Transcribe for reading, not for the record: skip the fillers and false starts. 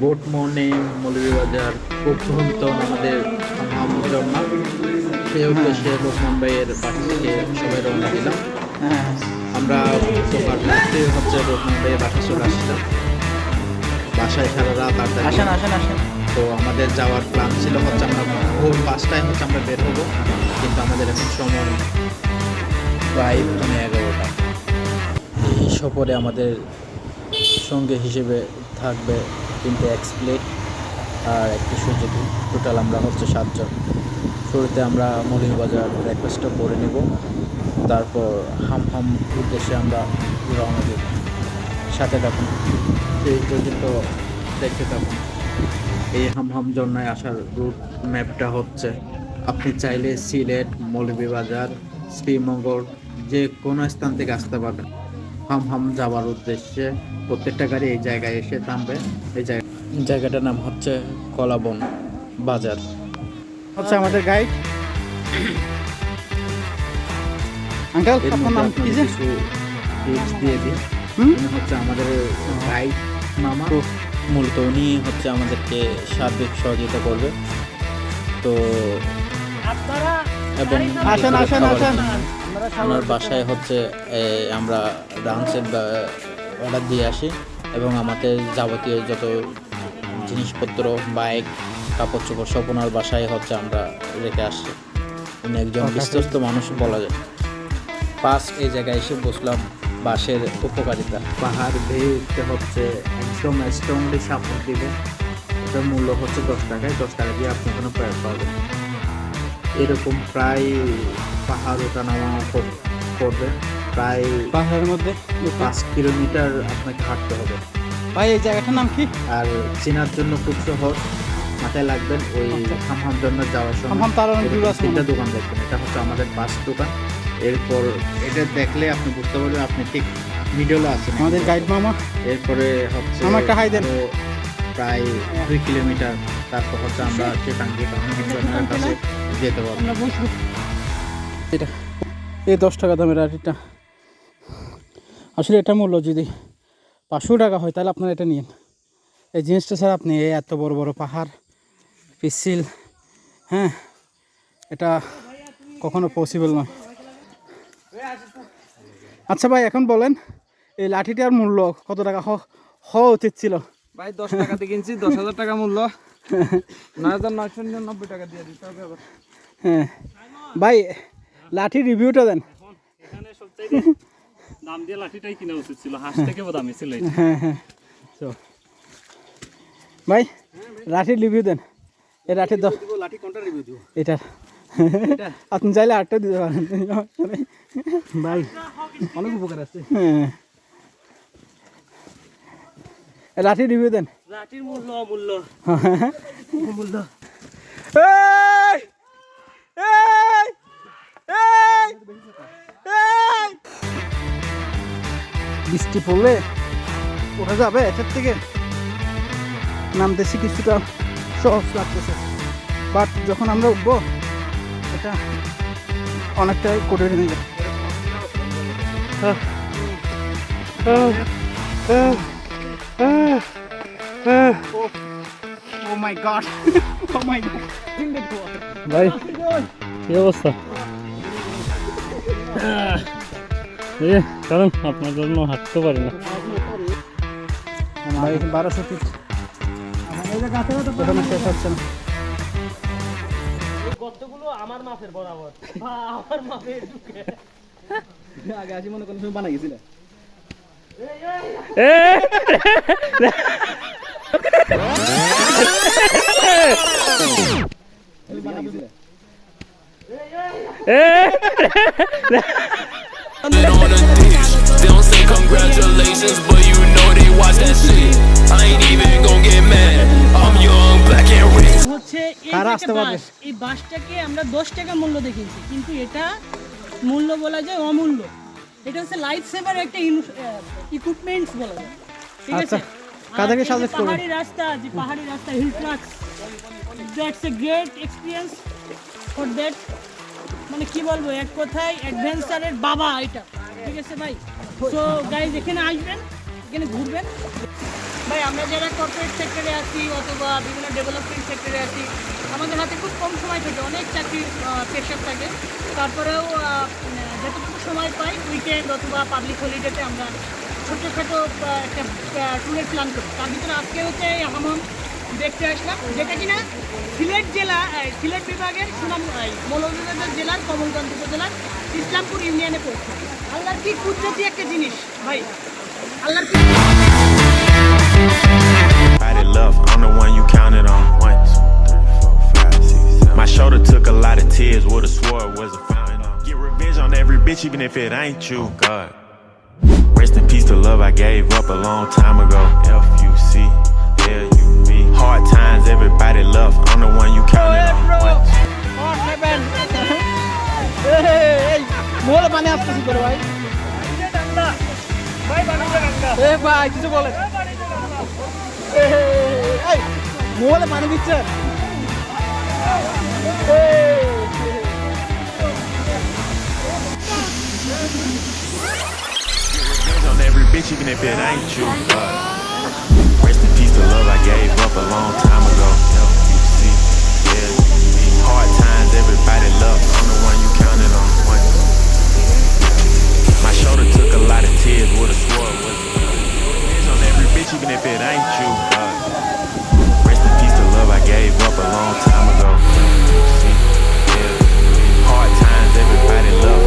Good morning Moulvibazar খুব ধুমতন আমাদের জন্য সেই উদ্দেশ্যে লোকমান ভাইয়ের বাড়ি থেকে সবাই রওনা দিলাম। আমরা ঢোকার রাত্রে হচ্ছে লোকমান ভাইয়ের বাসায় চলে আসছিলাম। বাসায় সারা রাত আড্ডা আসেন। তো আমাদের যাওয়ার প্ল্যান ছিল হচ্ছে আমরা ভোর 5টায় হচ্ছে আমরা বের হবো, কিন্তু আমাদের এখন সময় প্রায় 11টা। এই সফরে আমাদের সঙ্গে হিসেবে থাকবে 3টে এক্সপ্লেট আর একটি সুযোগ। টোটাল আমরা হচ্ছে 7 জন। শুরুতে আমরা মৌলভীবাজার ব্রেকফাস্টটা করে নেব, তারপর হাম উদ্দেশ্যে আমরা রওনা দেব। সাথে থাকুন, এই পর্যন্ত দেখতে থাকুন। এই হাম জন্যায় আসার রুট ম্যাপটা হচ্ছে, আপনি চাইলে সিলেট, মৌলভীবাজার, শ্রীমঙ্গল যে কোনো স্থান থেকে আসতে পারবেন। হাম যাওয়ার উদ্দেশ্যে প্রত্যেকটা গাড়ি এই জায়গায় এসে থামবে। এই জায়গাটার নাম হচ্ছে কলাবন বাজার। হচ্ছে আমাদের গাইড আঙ্কেল, এর আপনার মধ্যে নাম কি যে? কিছু টিপস দিয়ে দিই। উনি হচ্ছে আমাদের গাইড মামা, মূলত উনি হচ্ছে আমাদেরকে সার্বিক সহযোগিতা করবে। তো এবং আসেন। ওনার বাসায় হচ্ছে আমরা লাঞ্চের অর্ডার দিয়ে আসি এবং আমাদের যাবতীয় যত জিনিসপত্র, বাইক, কাপড় চোপড় সব ওনার বাসায় হচ্ছে আমরা রেখে আসছি। উনি একজন বিশ্বস্ত মানুষ বলা যায়। ফার্স্ট এই জায়গায় এসে বসলাম। বাসের উপকারিতা, পাহাড় বেয়ে উঠতে হচ্ছে একদম স্ট্রংলি সাপোর্ট দিবে। এটার মূল্য হচ্ছে 10 টাকায়। 10 টাকা দিয়ে আপনি ওখানে প্রায় পাবেন। এরকম প্রায় পাহাড় ওঠা নামা করবে, প্রায় পাহাড়ের মধ্যে 5 কিলোমিটার আপনাকে হাঁটতে হবে। ভাই, এই জায়গাটার নাম কি? আর চেনার জন্য খুব সহজ, মাথায় লাগবেন ওই হাম জন্য যাওয়ার সময় তার অনেক দূর আছে। 3টা দোকান দেখবেন। এটা হচ্ছে আমাদের বাস দোকান। এরপর এটা দেখলে আপনি বুঝতে পারবেন আপনি ঠিক মিডলে আছেন। আমাদের গাইড মামা। এরপরে হচ্ছে আমার একটা হাই দেন। প্রায় 2 কিলোমিটার, তারপর হচ্ছে আমরা টাঙ্গি কাছে যেতে পারবো। আমরা বসবো। এটা এই 10 টাকা দামের, আর এটা আসলে এটা মূল্য যদি 500 টাকা হয় তাহলে আপনারা এটা নিন। এই জিনিসটা ছাড়া আপনি এত বড় বড় পাহাড়, পিচ্ছিল, এটা কখনো পসিবল নয়। আচ্ছা ভাই, এখন বলেন এই লাঠিটার মূল্য কত টাকা হওয়া উচিত ছিল? ভাই 10 টাকাতে কিনছি, 10,000 টাকা মূল্য। 9,990 টাকা দিয়ে দিতে হবে আবার। হ্যাঁ ভাই, লাঠির রিভিউটা দেন। এখানে সবচাইতে দাম দিয়ে লাঠিটাই কিনা উচিত ছিল, হাঁস থেকেও দামি ছিল এটা। হ্যাঁ ভাই, লাঠির রিভিউ দেন। এই লাঠির লাঠি কোনটা রিভিউ দিব? এটা আপনি চাইলে 8টা দিতে পারেন ভাই, অনেক উপকার আছে। হ্যাঁ, লাঠির রিভিউ দেন। লাঠির মূল্য অমূল্য। মূল্য বৃষ্টি পড়লে ওঠা যাবে এটার থেকে? নামতেছি কিছুটা সহজ লাগতেছে, বাট যখন আমরা উঠবো এটা অনেকটাই কঠিন হয়ে যাবে। Oh my god! Oh my god! ভাই কি অবস্থা? কারণ আপনার জন্য হাঁটতে পারি না ভাই। 1200 ফিট এখনো শেষ হচ্ছে না। গর্তগুলো আমার মাপের বরাবর, আমার মাপে ঢুকে আগে আসি মনে কোনো সময় বানাই গেছিল। On a dish, they don't say congratulations, but you know they watch that shit. I ain't even gonna get mad. I'm young, black and rich. হচ্ছে এই কারা যে আসতে একটা পারবে? বাস, এই বাসটাকে আমরা 10 টাকা মূল্য দেখেছি, কিন্তু এটা মূল্য বলা যায় অমূল্য। এটা হচ্ছে লাইফ সেভার একটা ইকুইপমেন্টস বলা যায়, ঠিক আচ্ছা, আছে? কাদেরকে সাজেস্ট করবেন? পাহাড়ি রাস্তা hill tracks, that's a great experience for that. মানে কি বলবো, এক কথায় অ্যাডভেঞ্চারের বাবা এটা, ঠিক আছে ভাই? সো গাইজ, এখানে আসবেন, এখানে ঘুরবেন। ভাই আমরা যারা কর্পোরেট সেক্টরে আছি অথবা বিভিন্ন ডেভেলপমেন্ট সেক্টরে আছি আমাদের হাতে খুব কম সময় থাকে, অনেক চাকরির প্রেশার থাকে। তারপরেও যতটুকু সময় পাই উইকেন্ড অথবা পাবলিক হলিডেতে আমরা ছোটোখাটো একটা ট্যুরের প্ল্যান করি। তার ভিতরে আজকে হচ্ছে এই হামাম দেখতে আসলাম, যেটা কিনা সিলেট জেলা সিলেট বিভাগের মৌলভীবাজার জেলার কমলগঞ্জ উপজেলার ইসলামপুর ইউনিয়নে পড়ছে। আল্লাহর কি কুদরতি একটা জিনিস ভাই, আল্লাহর কি Body love, I'm the one you counted on. 1, 2, 3, 4, 5, 6, 7. My shoulder took a lot of tears, would've swore it was a fountain. Get revenge on every bitch, even if it ain't you. God, rest in peace to love I gave up a long time ago. F-U-C-L-U-V. Hard times, everybody love. I'm the one you counted on. 1, 2. মোহলে পানি আসতেছি করে ভাই। এ ভাই কিছু বলে, মোহলে পানি দিচ্ছেন। Revenge on every bitch, even if it ain't you. God, rest in peace to love I gave up a long time ago. F-U-C-L-U-V. Hard times, everybody love. I'm the one you counted on. 1, 2. My shoulder took a lot of tears, would've swore it was revenge on every bitch, even if it ain't you. God, rest in peace to love I gave up a long time ago. F-U-C-L-U-V. Hard times, everybody love.